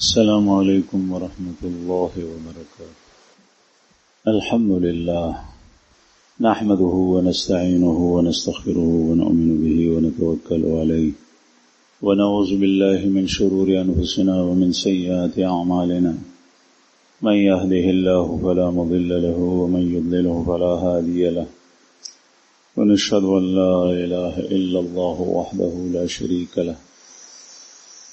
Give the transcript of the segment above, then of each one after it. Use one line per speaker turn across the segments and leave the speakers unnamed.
السلام عليكم ورحمة الله وبركاته. الحمد لله نحمده ونستعينه ونستغفره ونؤمن به ونتوكل عليه ونعوذ بالله من شرور أنفسنا ومن سيئات أعمالنا من يهده الله فلا مضل له ومن يضلله فلا هادي له ونشهد أن لا إله إلا الله وحده لا شريك له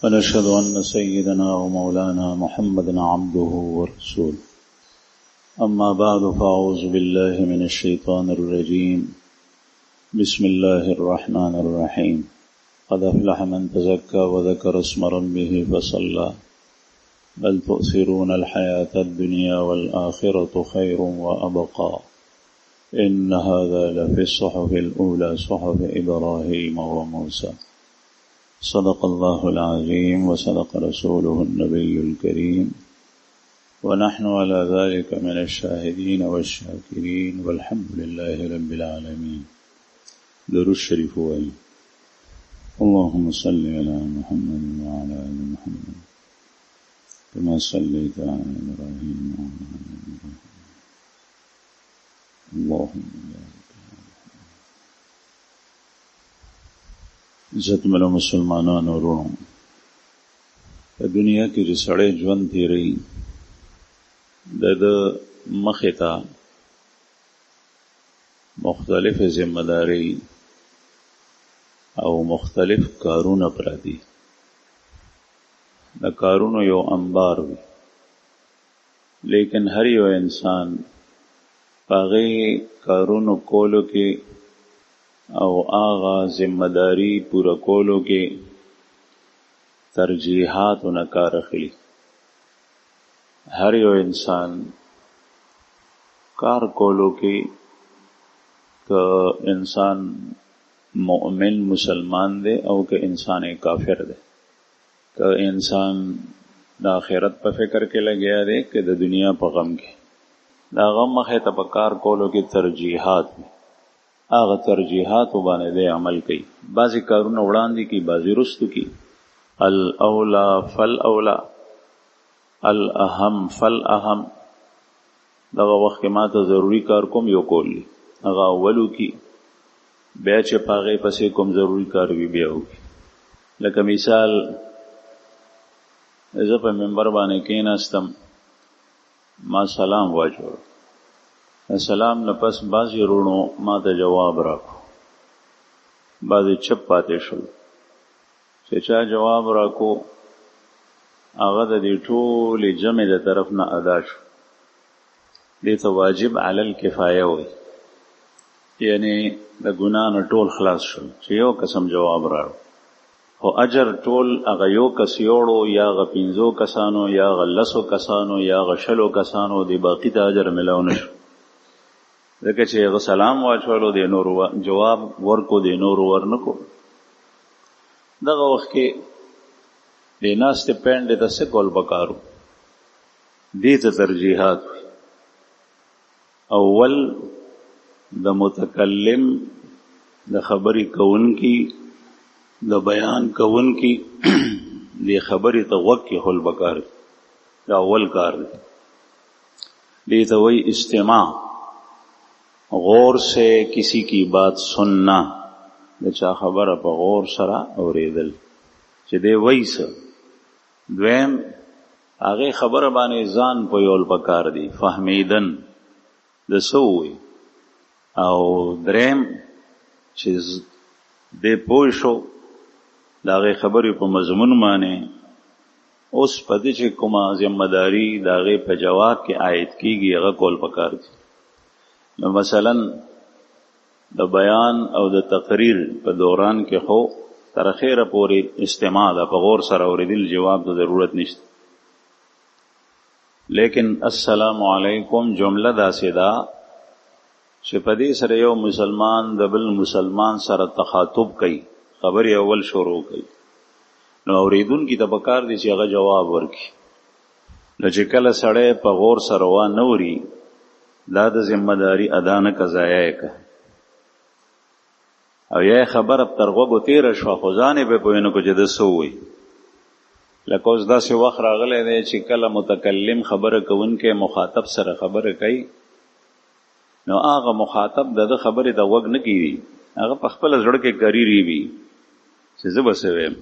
ونشهد أن سيدنا ومولانا محمدا عبده ورسوله. أما بعد فأعوذ بالله من الشيطان الرجيم. بسم الله الرحمن الرحيم. قد أفلح من تزكى وذكر اسم ربه فصلى بل تؤثرون الحياة الدنيا والآخرة خير وأبقى إن هذا لفي الصحف الأولى صحف إبراهيم وموسى. صدق الله العظيم وصدق رسوله النبي الكريم ونحن على ذلك من الشاهدين والشاكرين والحمد لله رب العالمين. درود شریف وایي. اللهم صل على محمد وعلى آل محمد كما صليت على إبراهيم وعلى آل إبراهيم اللهم بارك. عزت ملو مسلمانان ورونو په دنیا کې چې سړی ژوند تیری د مخې ته مختلف ذمہ داری او مختلف کارونه پراتی. د کارونو یو انبار وي لیکن هر یو انسان هغه کارونو کولو کې او آغا ذمہ داری پورا کولو کې ترجیحات و نکار اخلی. هر یو انسان کار کولو کې که انسان مؤمن مسلمان دے او که انسان کافر دے، که انسان د آخرت په فکر کې لګیا دی که د دنیا په غم کې، دا غم مخې ته په کار کولو کې ترجیحات وي. هغه ترجیحات باندې د عمل کوي. بعضی کارونه وړاندې کی، بعضی رستو کی. الاولا فالاولا، الاهم فالاهم. دغه وخت کې ما ته ضروری کار کوم یو کولی هغه اولو کی، بیا چې پاغې پسې کوم ضروری کار وي بیا وکړي. لکه مثال زه په منبر باندې کېناستم، ما سلام واچوه، سلام نه پس بعضی رونو ما ته جواب راکو، بعضی چپ پاتې شول. چې چا جواب راکو هغه د دې ټولې جمع د طرف نه ادا شو. دې ته واجب علی الکفایه وایي، یعنی د ګناه نه ټول خلاص شول چې یو قسم جواب راړو، خو اجر ټول هغه یو کس یوړو یا هغه 5 کسانو یا هغه 10 کسانو یا هغه 20 کسانو د باقي ته اجر ملاو نشو. ځکه چې هغه سلام واچولو د نور جواب ورکو د نور ورنکو. دغه وخت کې د ناستې پینډې ته څه کول پکارو؟ دې ته ترجیحات وي. اول د متکلم د خبرې کوونکی د بیان کوونکی د خبرې ته غوږ کېښول پکار دي. دا اول کار دی. دې ته وایي استماع، غور سے کسی کی بات سننا، د چا خبره په غور سره اوریدل چې دی وایي څه. دویم هغې خبره باندې ځان پویول پکار دی، فهمیدن د څه ووایي. او دریم چې دی پوه شو د هغې خبرې په مضمون باندې، اوس په دې چې کومه ذمه داري د هغې په جواب کې عاید کېږي هغه کول پکار دي. نو مثلا د بیان او د تقریر په دوران کې خو تر اخره پورې استماع ده، په غور سره اوریدل، جواب ته ضرورت نشته. لیکن السلام علیکم جمله داسې ده چې په دې سره یو مسلمان د بل مسلمان سره تخاطب کوي، خبرې اول شروع کوي. نو اوریدونکي ته پکار دي چې هغه جواب ورکړي. نو چې کله سړی په غور سره وانه اوري، دا د ذمہ داری ادا نه که ضایع یې که، او یا خبره تر غوږو تېره شوه خو ځان یې پې پوه نه کړو چې ده څه ووایي. لکه اوس داسې وخت راغلی دی چې کله متکلم خبره کوونکی مخاطب سره خبره کوي نو هغه مخاطب د خبرې د غوږ نه کیږي، هغه په خپل زړه کې ګریری وي چې زه به څه وایم.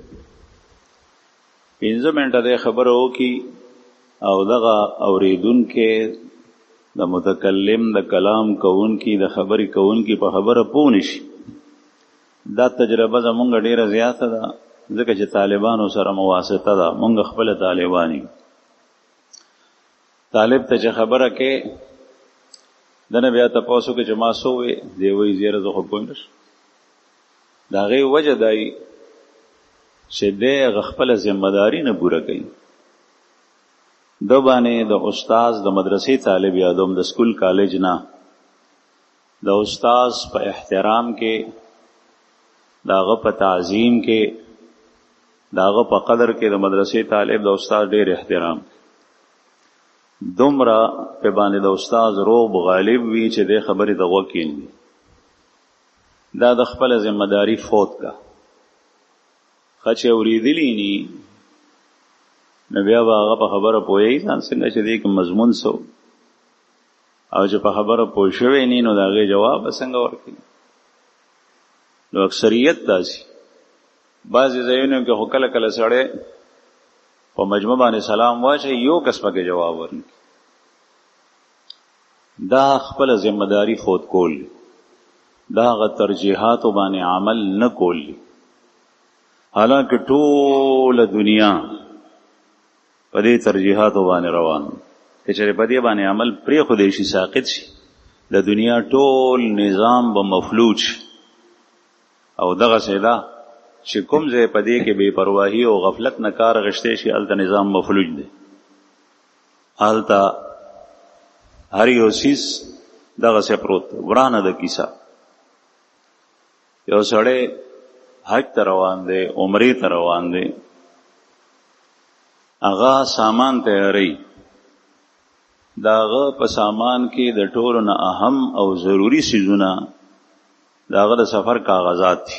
15 منټه د خبره وکړي او دغه اوریدونکی د متکلم د کلام کوونکی د خبرې کوونکی په خبره پوه نشي. دا تجربه زمونږ ډیره زیاته ده ځکه چې طالبانو سره مواسطه ده. مونږ خپل طالبانی طالب ته چې خبره کې دنه بیا تاسو کې چې ما سوې دی وی زیره زه خو پوه نشم. د هغې وجه دی چې دی خپله ذمهداري نه پوره کوي. د باندې د استاد د مدرسې طالب یادوم، د سکول کالج نه، د استاد په احترام کې، داغه په تعظیم کې، داغه په قدر کې د مدرسې طالب د استاد ډېر احترام. دومره په باندې د استاد روغ غالب وي چې د خبرې د غوږ کېنوي. دا د خپل ذمہداری فوت کا خچ اوریدلی نی نو بیا به هغه په خبره پوهیږي ځان څنګه چې دی کوم مضمون سو او چې په خبره پوه شوی نی نو د هغې جواب څنګه ورکوي. نو اکثریت داسې بعضې ځایونو کې خو کله کله سړی په مجمع باندې سلام واچوي یو کس پکې جواب ورکوي. دا خپل ذمہداری فوت کول، دا هغه ترجیحاتو باندې عمل نه کول. حالانکه ټوله دنیا په دې ترجیحاتو باندې روان، که چېرې په دې باندې عمل پرېښودی شي ساقط شي د دنیا ټول نظام به مفلوج شي. او دغسې ده چې کوم ځای په دې کې بې پرواهي او غفلت نه کار اخیستی شي هلته نظام مفلوج دی. هلته هر یو څیز دغسې پروت ورانه د کیسه. یو سړی حج ته روان دی، عمرې ته روان دی، هغه سامان تیاری، د هغه په سامان کې د ټولو نه اهم او ضروري څیزونه د هغه د سفر کاغذات دي.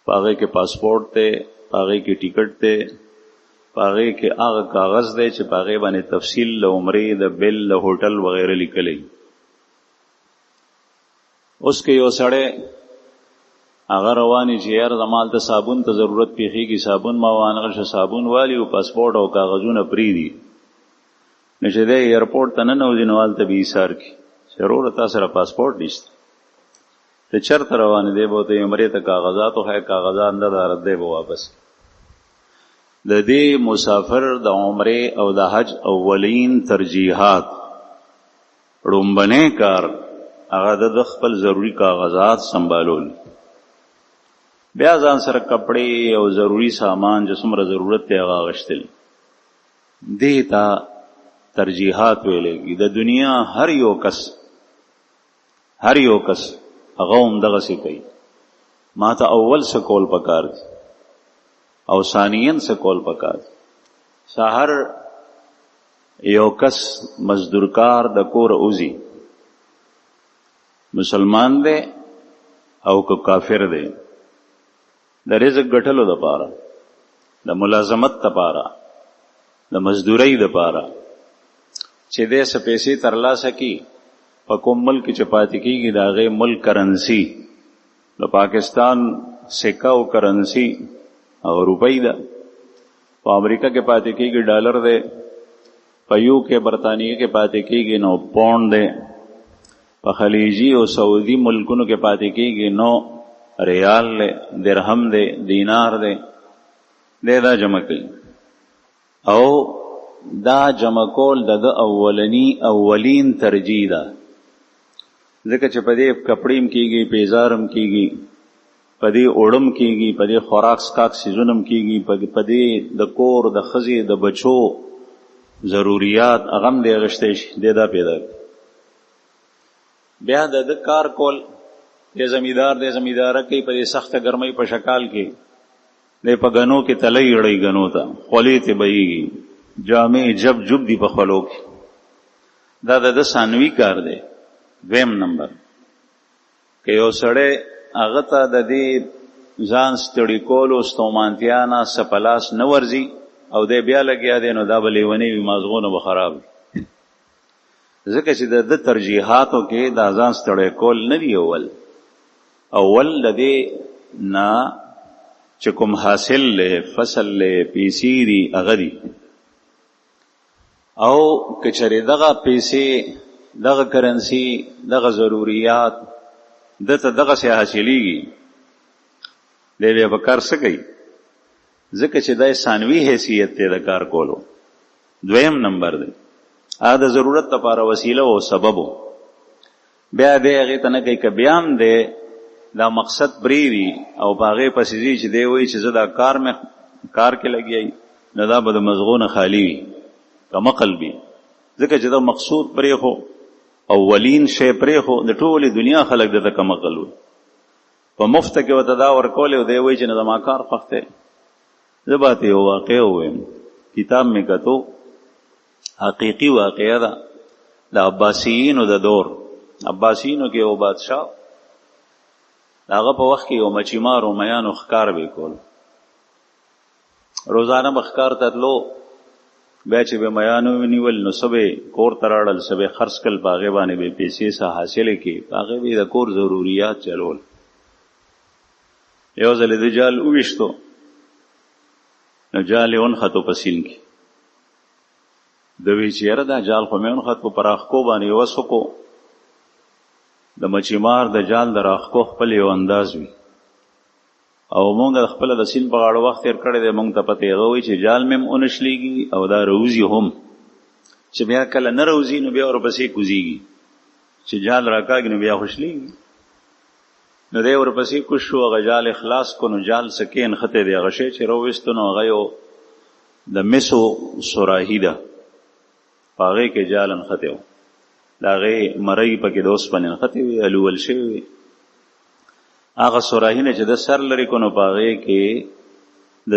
په هغې کې پاسپورټ دی، په هغې کې ټیکټ دی، په هغې کې هغه کاغذ دی چې په هغې باندې تفصیل د عمرې د بل د هوټل وغیره لیکلی. اوس که یو سړی هغه رواني چې یار زمال ته صابون ته ضرورت پیښیږي، صابون ما وانغشه صابون والی او پاسپورټ او کاغذونه پرېږدي، نو چې دی ایرپورټ ته ننوځي نو هلته به ایثار کړي چې وروره تا سره پاسپورټ نشته، ته چېرته روانې دی؟ به ورته عمرې ته کاغذات وښایه، کاغذات نه دارد دی به واپس. د دې مسافر د عمرې او د حج اولین ترجیحات ړومبنی کار هغه د خپل ضروري کاغذات سنبالول، بیا ځان سره کپړې او ضروري سامان چې څومره ضرورت دی هغه اخیستل. دې ته ترجیحات ویلېږي. د دنیا هر یو کس هغه هم دغسې کوي. ما ته اول څه کول پکار دي او ثانیاً څه کول پکار دي. سهار یو کس مزدورکار د کور اوزي، مسلمان دی او که کافر دی، د رزق ګټلو دپاره، د ملازمت دپاره، د مزدورۍ دپاره چې دی څه پیسې ترلاسه کړي، په کوم ملک چې پاتې کېږي د هغې ملک کرنسي د پاکستان سکه او کرنسي او روپۍ ده، په امریکا کې پاتې کېږي ډالر دی، په یو کې برطانیه کې پاتې کېږي نو پاونډ دی، په خلیجي او سعودي ملکونو کې پاتې کېږي نو ریال دی، درهم دی، دینار دی. دی دا جمع کوي او دا جمع کول د اولین ترجیح ده، ځکه چې په دې کپړې م کېږي، پیزار م کېږي، په دې اوړم کېږي، په دې خوراک سکاک سیزونه م کېږي، په دې د کور د ښځې د بچو ضروریات هغه م دی اخیستی شي. دی دا پیدا کوي. بیا د کار کول دی زمیندار دی، زمینداره کوي په دې سخته ګرمۍ په شکال کې، دی په ګنو کې تلی اړوي، ګنو ته خولې ته بهیږي، جامې جب دی په خولو کې. دا د ثانوي کار دی. دویم نمبر که یو سړی هغه ته د دې ځان ستړي کولو ستومانتیا نه څه په لاس نه ورځي او دی بیا لګیا دی نو دا به لیونی وي مازغونه به خراب وي. ځکه چې د ترجیحاتو کې دا ځان ستړی کول نه دی. اول د دې نه چې کوم حاصل له فصل له پیسې دي هغه دي، او که چېرې دغه پیسې دغه کرنسي دغه ضروریات دته دغسې حاصلېږي دی بیا به کار څه کوي؟ ځکه چې دا ثانوي حیثیت دی د کار کولو. دویم نمبر دی هغه د ضرورت لپاره وسیله او سبب و، بیا دی هغې ته نه کوي. که بیا هم دی دا مقصد پرېږدي او په هغې پسې ځي چې دی وایي چې زه دا کار کې لګیایي، نو دا به د مزغو نه خالي وي، کمقل وي. ځکه چې دا مقصود پرېښو، اولین شی پرېښو، د ټولې دنیا خلک دته کمقل وي. په مفته کې ورته دا ورکولی او دی وایي چې نه زما کار خوښ دی. زه به ته یو واقعه ووایم، کتاب مې کتو، حقیقي واقعه ده. د عباسیینو د دور، عباسیینو کې یو بادشاه، هغه په وخت کې یو مچیمار او میانو ښکار به کول. روزانه به ښکار ته تلو، بیا چې به میانو ونیول نو څه به کور ته راوړل، څه به خرڅ کړل، په هغې باندې به پیسې څه حاصلې کړي، په هغې به یې د کور ضروریات چلول. یو ځل یې د جال وویشتو نو جال یې ونښتو په سیند کې. د وی چې یاره دا جال خو مې ونښتو، په راښکو باندې یې وسوکو. د مچیمار د جال د راښکو خپل یو انداز وي، او مونږ د خپله د سیند په غاړه وخت تېر کړی دی، مونږ ته پته هغه وایي چې جال مې هم ونښلېږي او دا روزي هم، چې بیا کله نه روزي نو بیا ورپسې کوزېږي، چې جال راکاږي نو بیا خوشلېږي. نو دی ورپسې کوز شو، هغه جال خلاص کو، نو جال سکې نښتی دی، هغه شی چې راویستو نو هغه یو د مسو سراحي ده، په هغې کې جال نښتی و، د هغې مرۍ پکې د اوسپنې نښتې وې، الول شوې وې. هغه سراحي نه چې د سر لرې کو نو په هغې کې د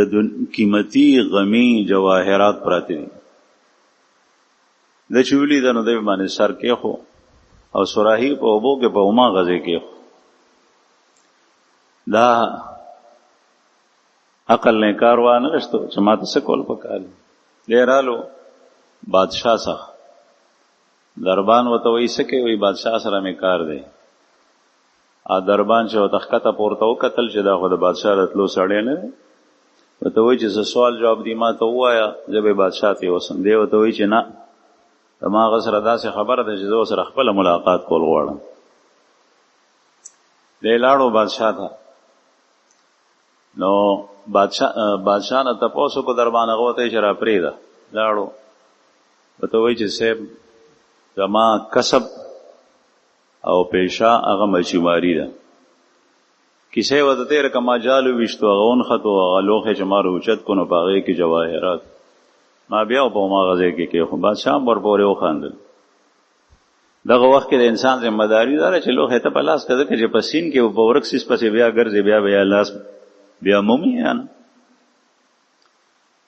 قیمتي غمي جواهرات پراته دي. د چې ولیده نو دی باندې سر کېښو او سراحي په اوبو کې په هماغسې کېښو. دا عقل نه کار وانغشتو چې ما ته څه کول پکار دی. دی رالو بادشاه څخه، دربان ورته وایي څه کوي؟ وایي بادشاه سره مې کار دی. دربان چې ورته ښکته پورته وکتل چې دا خو د بادشاه راتلو سړی نه دی، ورته وایي چې څه سوال جواب دی ما ته ووایه، زه به بادشاه ته یوسم. دی ورته وایي چې نه، زما هغه سره داسې خبره ده چې زه ورسره خپله ملاقات کول غواړم. دی لاړو بادشاه ته، نو بادشاه نه تپوس وکړو دربان، هغه ورته وایي چې راپرېږده. لاړو ورته وایي چې صاحب زما کسب او پیشه هغه مچیماري ده. کیسه یې ورته تېره کړه، ما جال وویشتو، هغه ونښتو، هغه لوښی چې ما راوچت کړو نو په هغې کې جواهرات، ما بیا په هماغه ځای کې کېښو. بادشاه هم ورپورې وخندل. دغه وخت کې د انسان ذمهداري دا ده چې لوښی ته په لاس که ځکه چې په سیند کې په ورک څیز پسې بیا ګرځې، بیا لاس بیا مومي یا نه.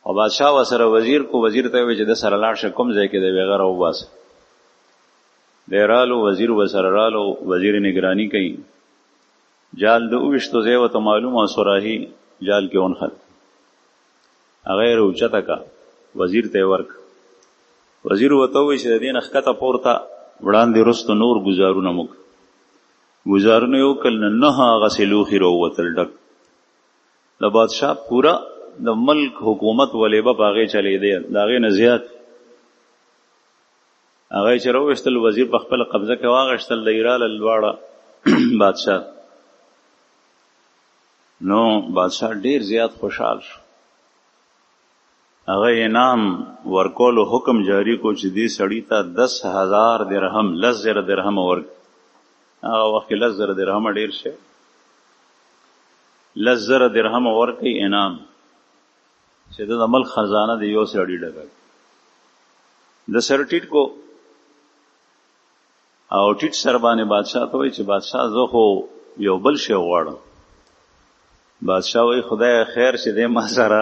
او بادشاه ورسره وزیر کو، وزیر ته وایي چې د سره لاړ شه کوم ځای کې دی هغه راوباسه. دی رالو، وزیر ورسره رالو، وزیر نگرانی کوي. جال د اوویشتو ځای ورته معلوم او سراحي جال کې ونښت، هغه یې راوچته کړه، وزیر ته یې ورکړه. وزیر ورته ووایي چې د دې نه ښکته پورته وړاندې وروسته نور ګزارونه مو کړه. ګزارونه یې وکړل، نه هغسې لوښي راووتل ډک. د بادشاه پوره د ملک حکومت ولیبه په هغې چلېدی، د هغې نه زیات. هغه چې راوویستل، وزیر په خپله قبضه کې واغېشتل، د ایراله دواړه بادشاه. نو بادشاه ډېر زیات خوشحال شو. هغه انعام ورکولو حکم جاری کو چې دې سړي ته 10,000 درهم 10,000 درهم ورکړي. هغه وخت کې 10,000 درهم ډېر شی، 10,000 درهم ورکړي انعام، چې د ملک خزانه د یو سړي ډکه. د سر ټیټ کو او ټیټ سر باندې بادشاه ته وایي چې بادشاه زه خو یو بل شی غواړم. بادشاه وایي خدای خیر چې دی ما سره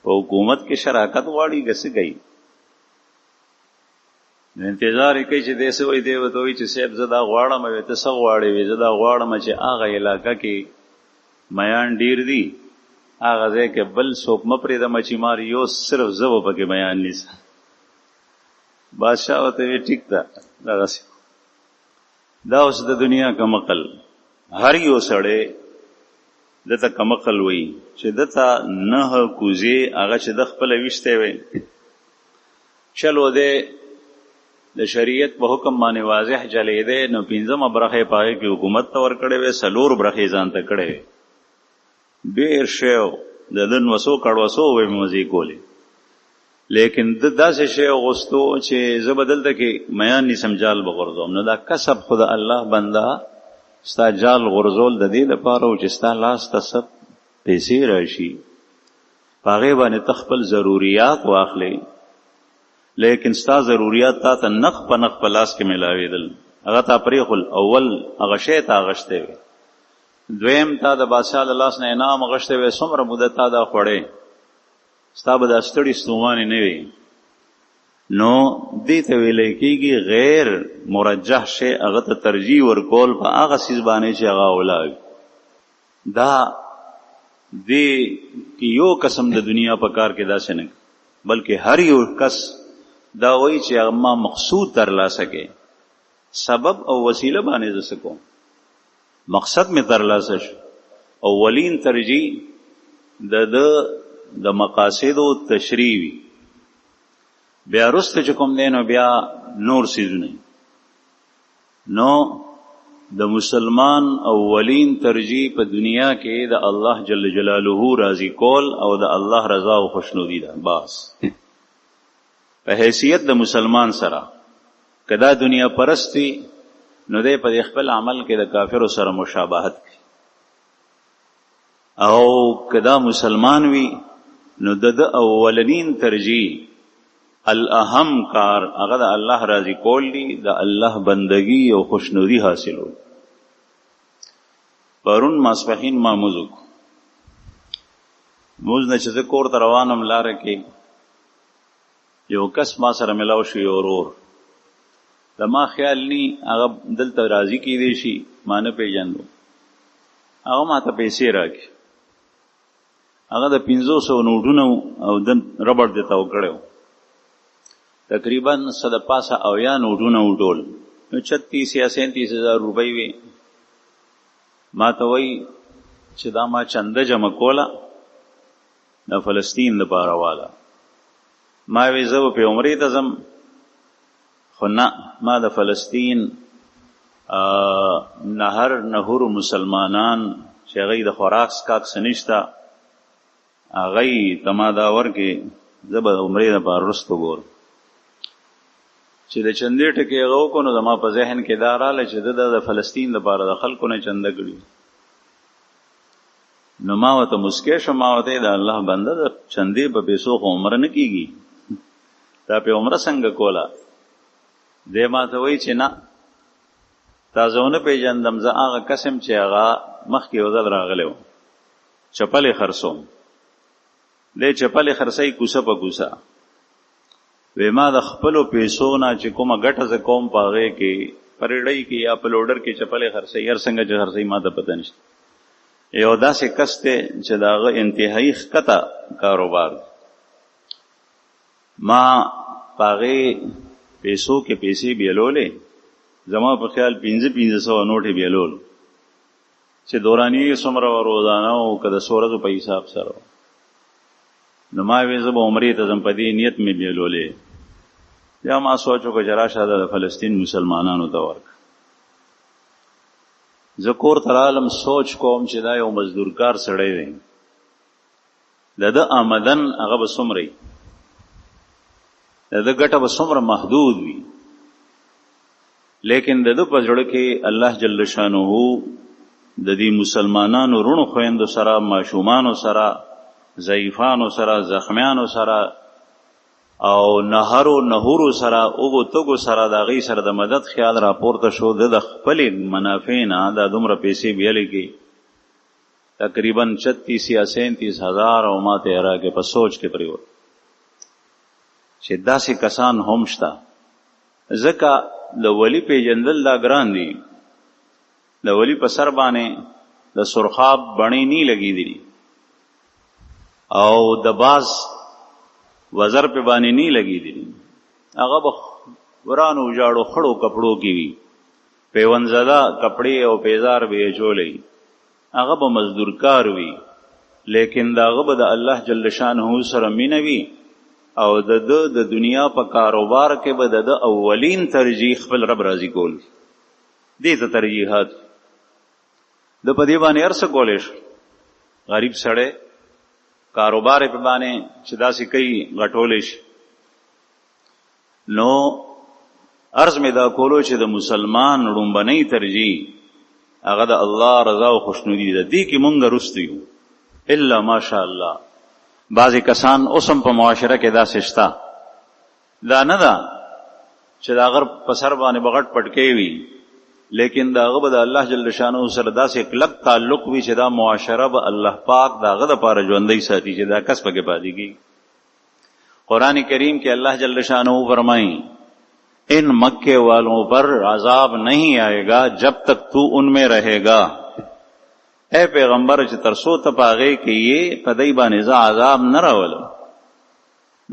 په حکومت کې شراکت غواړي که څه کوي. انتظار یې کوي چې دی څه وایي. دی ورته وایي چې صاحب زه دا غواړم. وایي ته څه غواړې؟ وایي زه دا غواړم چې هغه علاقه کې میان ډېر دي هغه ځای کې بل څوک مه پرېږدمه چې مار یو صرف زه به پکې بیان نیسم. بادشاه ورته وی ټیک ده دغسې دا اوس د دنیا کمقل. هر یو سړی دته کمقل وی چې دته 9 کوزې هغه چې د خپله ویشتی وی چلو دی د شریعت په حکم باندې واضح جلی دی نو 15مه برخه یې په هغې کې حکومت ته ورکړی وی 4 برخې ځان ته کړی وی ډېر شی د ده نوسو کړوسو وی موزې کولې لیکن د داسې شی غوښتو چې زه به دلته کې میان نیسم جال به غورځوم. نو دا کسب خو د الله بنده ستا جال غورځول د دې لپاره و چې ستا لاس ته څه پیسې راشي په هغې باندې ته خپل ضروریات واخلې لیکن ستا ضروریات تا ته نخ په نخ په لاس کې میلاوېدل هغه تا پرېښول. اول هغه شی ته اغشتی وی دویم تا د بادشاه له لاس نه انعام اغشتی وی څومره موده تا دا خوړی ستا به دا ستړي ستومانې نه وي. نو دې ته ویلی کېږي غیر مرجح شی هغه ته ترجیح ورکول په هغه څیز باندې چې هغه اولا وي. دا دې کې یو قسم د دنیا په کار کې داسې نه بلکې هر یو کس دا وایي چې هغه ما مقصود ترلاسه کې سبب او وسیله باندې زه څه کوم مقصد مې ترلاسه شو. اولین ترجیح د مقاصدو تشریح وي بیا وروسته چې کوم دی نو بیا نور څیزونه. نو د مسلمان اولین ترجیح په دنیا کې د الله جل جلاله راضي کول او د الله رضا او خوشنودي ده بس. په حیثیت د مسلمان سره که دا دنیا پرستی نو دی په خپل عمل کې د کافرو سره مشابهت کوي او که دا مسلمان وي نو د اولنین ترجیح الاهم کار هغه د الله راضي کول دي د الله بندگی او خوشنودي حاصلول. پرون ماسپښین ما مونځ وکړو مونځ نه چې زه کور ته روانم لاره کې یو کس ما سره ملاو شو یو ورور د ما خیال نی هغه دلته راضي کیدی شي ما نه پیژندو هغه ما ته پیسې راکړي هغه د 500 نوټونه او د ربړ دته وکړو تقریبا 100 او یا نوټونه وټول نو 36 یا 37,000 روپۍ وي. ما ته وایي چې دا ما چنده جمع کوله د فلسطین دپاره واله. ما وی زه به په عمرې ته ځم خو نه ما د فلسطین نهرو مسلمانان چې هغوی د خوراک څښاک څه نشته هغوی ته ما دا ورکړې زه به د عمرې دپاره وروسته ګورم چې د چندې ټکې هغه وکړو نو زما په ذهن کې دا راغله چې ده د فلسطین دپاره د خلکو نه چنده کړي. نو ما ورته مسکی شم ما ورته د الله بنده د چندې په پیسو خو عمره نه کېږي دا په عمره څنګه کوله. دی ما ته وایي چې نه تا زه ونه پېژندم زه هغه قسم چې هغه مخکې یو ځل راغلی و چپلې خرڅوم دی چپلې خرڅوي کوڅه په کوڅه وی ما د خپلو پیسو نه چې کومه ګټه زه کوم په هغې کې په ریډۍ کې یا په لوډر کې چپلې خرڅوي هر څنګه چې خرڅوي ما ته پته نشته. یو داسې کس دی چې د هغه انتهایي ښکته کاروبار دی. ما په هغې پیسو کې پیسې بیلولې زما په خیال 500 نوټې بیلول چې دوراني څومره روزانه او که د 100 ورځو په حساب سره نو ما وی زه به عمرې ته ځم په دې نیت مې بیلولې. بیا ما سوچ وکړه چې راشه د فلسطین مسلمانانو ته ورکړه. زه کور ته رالم سوچ کوم چې دا یو مزدورکار سړی دی د ده آمدن هغه به څومره وي د ده ګټه به څومره محدود وي لیکن د ده په زړه کې الله جل شانه د دې مسلمانانو رونو خویندو سره ماشومانو سره ضعیفانو سره زخمیانو سره او نهرو سره اوګو تګو سره د هغوی سره د مدد خیال راپورته شو د خپلې منافع نه دا دومره پیسې بیلې کې تقریبا 36 یا 37 هزار او ما ته راکې په سوچ کې پرېوت چې داسې کسان هم شته. ځکه د ولی پیژندل دا ګران دي د ولی په سر باندې د سرخاب بڼې نه لګېدلي او د باز وزر په باندې نه لګي دي، هغه به ورانو جاړو خړو کپړو کې وي، پیونزده کپڑے او پیزار به چولې، هغه به مزدور کار وي، لیکن داغه به د الله جل شانه سره مینه وي او د دنیا په کاروبار کې به د اولین ترجیح خپل رب راضي کول. دې ته ترجیحات د په دې باندې ارسه کولې شو. غریب سړی کاروبار په باندې چې داسې کوي غټولې شي. نو عرض می دا کولو چې د مسلمان لومبنۍ ترجیح هغه د الله رضا او خوشنودي ده. دې کې مونږ رستو یو الا ماشاء الله. بعضی کسان اوسم په معاشره کې دا سشتا دا نه ده چې دا غر په سر باندې بغټ پټکې وي، لیکن دا غو د الله جل شانه سره داسې کلک تعلق وي چې دا معاشره به الله پاک دا غو د پاره ژوندۍ ساتي چې دا کس پکې پاتې کیږي. قرآن کریم کې الله جل شانه فرمایي ان مکے والوں پر عذاب نہیں آئے گا جب تک تو ان میں رہے گا. اے پیغمبر چې ترسو ته پاغې کې یې پدای باندې ز عذاب نه راولم.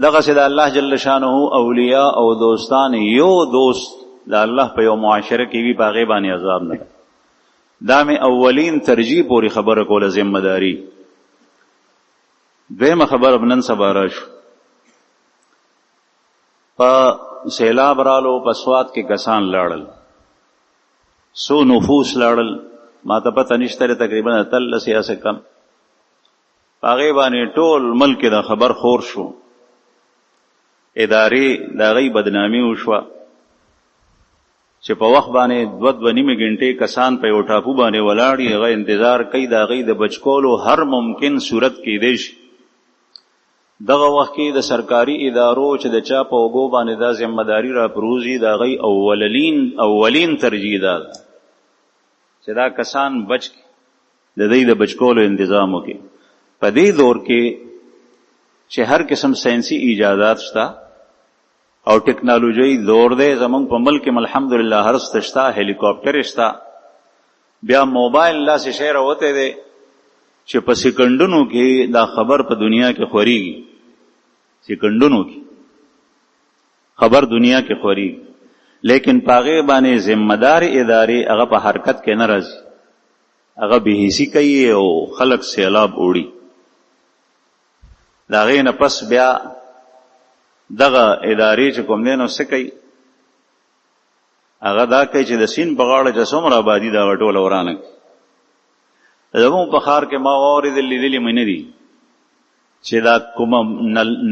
دغه چې د الله جل شانه اولیاء او دوستان یو دوست د الله په یو معاشره کې وی پاغې باندې عذاب نه. دا مې اولین ترجیح پوری خبره کوله ذمہ داری. دویمه خبره نن سبا راشو په سیلاب رالو په سوات کې کسان لاړل، سو نفوس لاړل، ما ته پته نشته تقریبا 13 یا څه کم. هغې باندې ټول ملک د خبر خور شو، ادارې د هغې بدنامي وشوه چې په وخت باندې 2.5 غنټې کسان په یو ټاپو باندې ولاړ هغه انتظار کوي د هغې د بچ کولو هر ممکن صورت کېدی شي. دغه وخت کې د سرکاري ادارو چې د چا په اوږو باندې دا ذمہ داري راپروزي د هغې اولین ترجیح ده چې دا کسان بچ د دې د بچ کولو انتظام وکړي. په دې دور کې چې هر قسم ساينسي ایجادات شته او ټکنالوژي دور دی، زمونږ په ملک کې الحمدلله هر څه شته، هلیکاپټر شته، بیا موبایل لاسې شی راوتی دی چې په سکندونو کې دا خبر په دنیا کې خوريږي. سکندونو کې خبر دنیا کې خوريږي، لیکن پاغه باندې ذمہ دار ادارې هغه په حرکت کې نه راځي، هغه بهیسی کوي او خلق سیلاب اوړي. دا غي نه پس بیا دغه ادارې چې کوم دینو څه کوي هغه دا کوي چې د سین په غاړه چې څومره آبادي دا ټول ورانه. زموږ په ښار کې ما واورېدل لیدلي مې نه دي چې دا کومه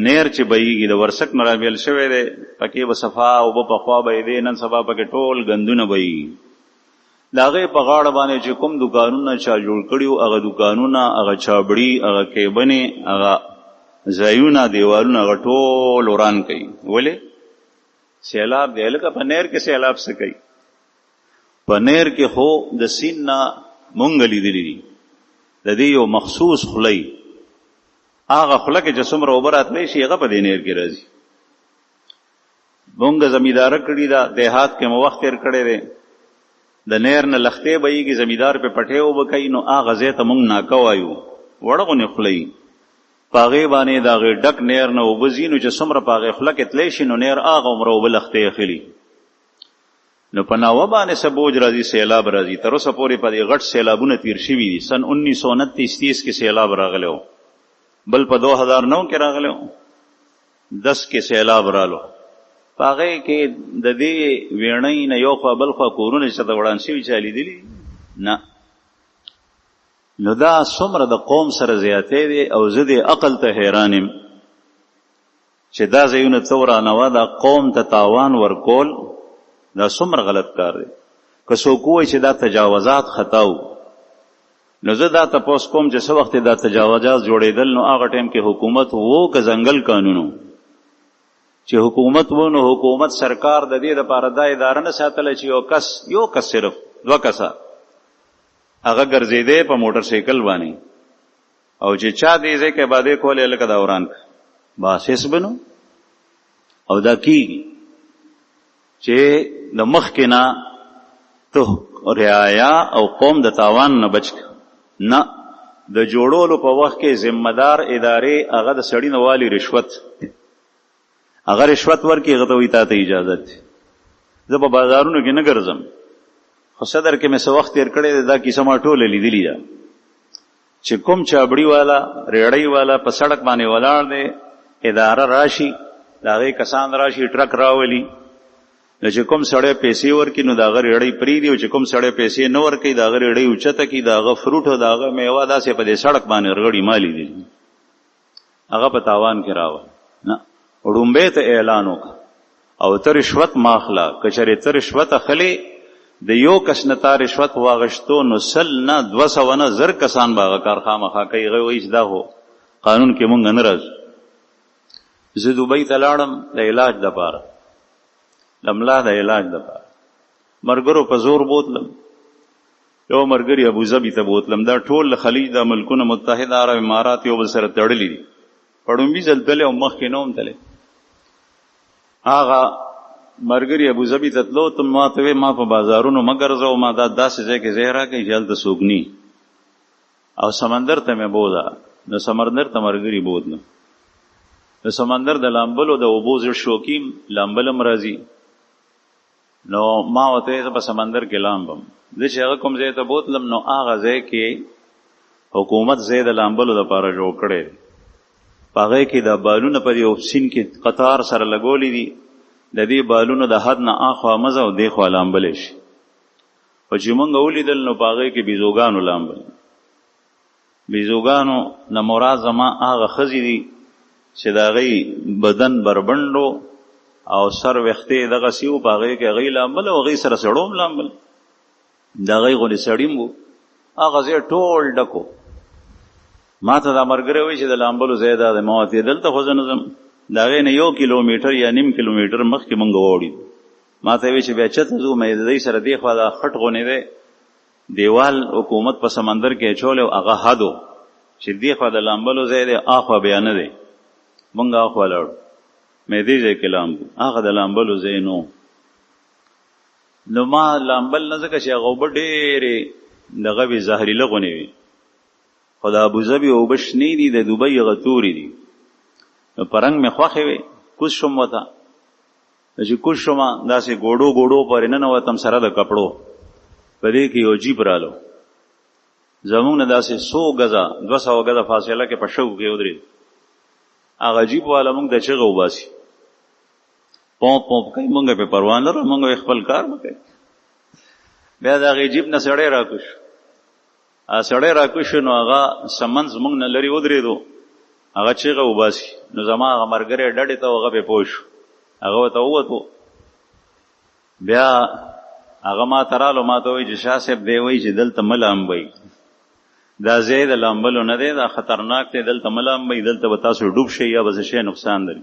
نیر چې بهیږي د ورسک نه رابیل شوی دی، پکې به صفا اوبه پخوا بهیدې، نن سبا پکې ټول ګندونه بهیږي. د هغې په غاړه باندې چې کوم دوکانونه چا جوړ کړي وو هغه دوکانونه، هغه چابړي، هغه کیبنې، هغه ځایونه، دیوالونه هغه ټول وران کوي. ولې؟ سیلاب دی. لکه په نیر کې سیلاب څه کوي؟ په نیر کې خو د سین نه مونږ لیدلي دي د دې یو مخصوص خلی، هغه خوله کې چې څومره اوبه راتلی شي هغه په دې نیر کې راځي. مونږ زمینداره کړي ده، دیهات کې مو وخت تېر کړی دی، د نیر نه لختې بهیږي، زمیندار پې پټې اوبه کوي، نو هغه ځای ته مونږ ناکه وایو، وړه غونې خولۍ په هغې باندې د هغې ډک نیر نه اوبه ځي، نو چې څومره په هغې خوله کې تلی شي نو نیر هغه عمره اوبه لختې اخلي. نو په ناوه باندې څه بوج راځي، سیلاب راځي. تر اوسه پورې په دې غټ سیلابونه تیر شوي دي. سن 1929-30 کې سیلاب راغلی و، بل په 2009 کې راغلی و، 10 کې سیلاب رالو. په هغې کې د دې ویڼۍ نه یو خوا بل خوا کورونه چې ته وړاند شوي چا لیدلي نه. نو دا څومره د قوم سره زیاتی دی او زه دې عقل ته حیران یم چې دا ځایونه څه ورانوه، دا قوم ته تاوان ورکول دا څومره غلط کار دی. که څوک ووایي چې دا تجاوزات خطا و، نو زه دا تپوس کوم چې څه وخت دا تجاوزات جوړېدل نو هغه ټایم کې حکومت وو که ځنګل قانونو؟ چې حکومت وو نو حکومت سرکار د دې دپاره دا اداره نه ساتله چې یو کس صرف 2 کسه هغه ګرځېدی په موټر سایکل باندې او چې چا دې ځای کې ابادۍ کولې لکه دا وران بس هېڅ به نو. او دا کېږي چې د مخکې نه ته رعایا او قوم د تاوان نه بچ نه، د جوړولو په وخت کې ذمہدار ادارې هغه د سړی نه والی رشوت، هغه رشوت ورکړي، هغه ته وایي تا ته اجازه ده. زه په بازارونو کې نه ګرځم، خو صدر کې مې څه وخت تېر کړی دی، دا کیسه ما ټوله لیدلې ده چې کوم چابړي والا ریړۍ والا په سړک باندې ولاړ دی، اداره راشي د هغې کسان راشي ټرک راولي، نو چې کوم سړی پیسې ورکړي نو د هغه ریړۍ پرېږدي، او چې کوم سړی پیسې نه ورکوي د هغه ریړۍ اوچته کړي، د هغه فروټ او د هغه میوه داسې په دې سړک باندې رغړي. ما لیدلي هغه په تاوان کې راول نه، ړومبې ته اعلان وکړه او ته رشوت ما اخله، که چېرې ته رشوت اخلې د یو کس نه تا رشوت واغشتو نو 100 نه 200 نه 1000 کسان به هغه کار خامخا کوي. هغوی وایي چې دا خو قانون کې مونږ نه راځو. زه دوبۍ ته لاړم د علاج دپاره، د ملا د علاج دپاره، ملګرو په زور بوتلم، یو ملګري ابوظبي ته بوتلم. دا ټول خلیج د ملکونه متحده عرب امارات یو بل سره تړلي دي، په ړومبي ځل تللی او مخکې نه هم تللی. هغه مرګري ابوظبي ته تلو، ته ما ته وې ما په بازارونو مه ګرځو، ما دا داسې ځای کې ځای راکړئ چې هلته څوک ني، او سمندر ته مې بوځه. نو سمندر ته مرګري بوتلم، د سمندر د لامبلو د اوبو زړه شوکیم لامبل هم راځي، نو ما ورته وې زه په سمندر کې لامبم. زه چې هغه کوم ځای ته بوتلم نو هغه ځای کې حکومت ځای د لامبلو دپاره جوړ کړی دی، په هغې کې د بالونه په دې سیند کې قطار سره لګولی دي، د دې بالونو د حد نه اخوا مزه او دې خوا لامبلی شي. خو چې مونږ ولیدل نو په هغې کې بیزوګانو لامبل. بیزوګانو نه مراد زما هغه ښځې دي چې د هغې بدن بربنډو او سر ویښتې دغسې وو، په هغې کې هغې لامبل او هغې سره سړو هم لامبل، د هغې غوندې سړي هم وو. هغه ځای ټول ډک و. ما ته دا ملګری وایي چې د لامبلو ځای دا دی. ما ورته دلته خو زه نه ځم، د هغې نه 1 کیلومیټر یا نیم کیلومیټر مخکې مونږ واوړېدو. ما ته وایي چې بیا چېرته ځو؟ مې د دې سره دې خوا دا خټ غونې دی دیوال حکومت په سمندر کې اچولی او هغه حد و چې دې خوا د لامبلو ځای دی، اخوا بیا نه دی. مونږ اخوا لاړو، مې دې ځای کې لامبو، هغه د لامبلو ځای نو. نو ما لامبل نه ځکه چې هغه اوبه ډېرې دغه وي زهریله غونې وي، خو د ابوظبي اوبه شنې دي، د دوبۍ هغه تورې دي. نو په رنګ مې خوښې وې، کوز شوم ورته. چې کوز شوم داسې ګوډو ګوډو پورې ننوتم سره د کپړو، په دې کې یو جیپ رالو، زمونږ نه داسې 100 ګزه 200 ګزه فاصله کې په شګو کې ودرېد. هغه جیپ والا مونږ ته چغه وباسي، پومپ پومپ کوي، مونږ پې پروا نه لرو، مونږ خپل کار وکړي. بیا د هغې جیپ نه سړی راکوش، سړی راکوش نو هغه سمن زمونږ نه لرې ودرېدو، هغه چغه وباسي. نو زما هغه ملګری ډډې ته هغه پې پوه شو، هغه ورته ووتو. بیا هغه ما ته رالو، ما ته وایي چې شاه صاحب دی وایي چې دلته مه لامبئ، دا ځای د لامبلو نه دی، دا خطرناک دی، دلته مه لامبئ، دلته به تاسو ډوب شئ یا به څه شی نقصان لري.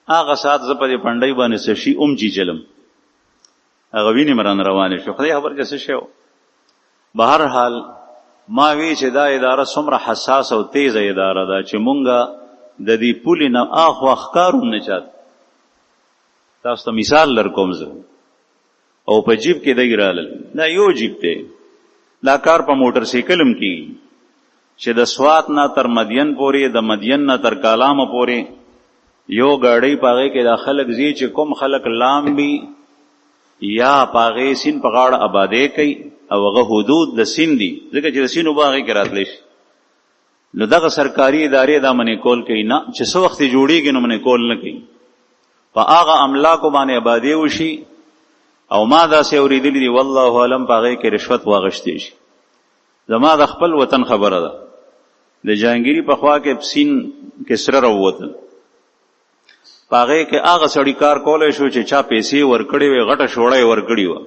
هغه ساعت زه په دې پنډۍ باندې څه شي چلم، هغه وینې مې رانه روانې شو، خدای خبر چې څه شی و. بهرحال ما وی چې دا اداره څومره حساس او تیزه اداره ده چې مونږه د دې پولې نه اخوا ښکار هم نه چاته. تاسو ته مثال لر کوم زه، او په جیب کې دی رالل، دا یو جیب دی، دا کار په موټر سایکل هم کېږي چې د سوات نه تر مدین پورې، د مدین نه تر کالامه پورې یو ګاډۍ په هغې کې دا خلک ځي چې کوم خلک لامبي یا په هغې سیند په غاړه آبادۍ کوي او هغه حدود د سیند دي، ځکه چې د سیند اوبه هغې کې راتلی شي. نو دغه سرکاري ادارې دا منې کول کوي نه، چې څه وخت یې جوړېږي نو منې کول نه کوي، په هغه املاکو باندې آبادۍ وشي. او ما داسې اورېدلي دي والله علم په هغې کې رشوت واغشتی شي. زما د خپل وطن خبره ده، د جهانګیري په خوا کې سیند کې سره راووتل، په هغې کې هغه سړي کار کولی شو چې چا پیسې ورکړې وې، غټه شوړه یې ورکړې وه،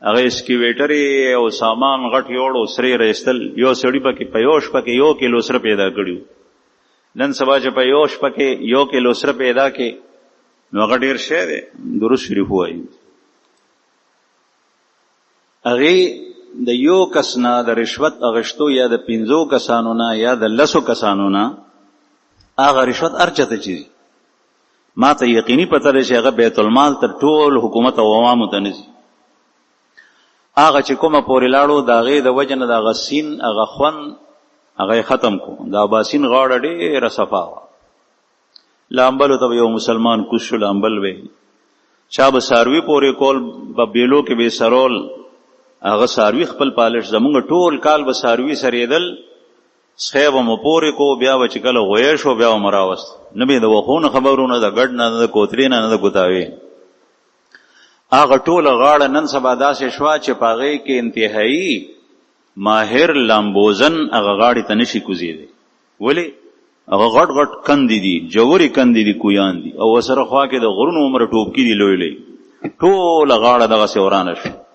هغه اسکیویټر او سامان غټ یوړ او سرې رایستل، یو سړي پکې په یو شپه کې 1 کیلو سره پیدا کړي. نن سبا چې په یو شپه کې 1 کیلو سره پیدا کې نو هغه ډېر شی دی، درود شریف ووایي. هغې د یو کس نه د رشوت اغشتو یا د 5 کسانو نه یا د 10 کسانو نه هغه رشوت هر چاته چې ما ته یقیني پته دی چې هغه بیت المال تر ټول حکومت او عوامو ته نه ځي. هغه چې کومه پورې لاړو د هغې د وجه نه د هغه سین، هغه خوند، هغه ختم کو. د اباسین غاړه ډېره صفا وه. لامبلو ته یو مسلمان کوز شو، لامبل وی چا به څاروي پورې کول، په بیلو کې به سرول، هغه څاروي خپل پالش. زمونږ ټول کال به څاروي سرېدل، سخی به مو پورې کو، بیا به چې کله غویه شو بیا به مو راوست. نه به د وښو نه خبرو، نه د ګډ نه، نه د کوترې نه، نه د ګوتاوي. هغه ټوله غاړه نن سبا داسې شوه چې په هغې کې انتهایي ماهر لامبوزن هغه غاړې ته نشي کوزېدی. ولې؟ هغه غټ غټ کندې دي، جوورې کندې دي، کویان دي، او ورسره خوا کې د غرونو عمره ټوپکي دي لوی لوی. ټوله غاړه دغسې ورانه شوه.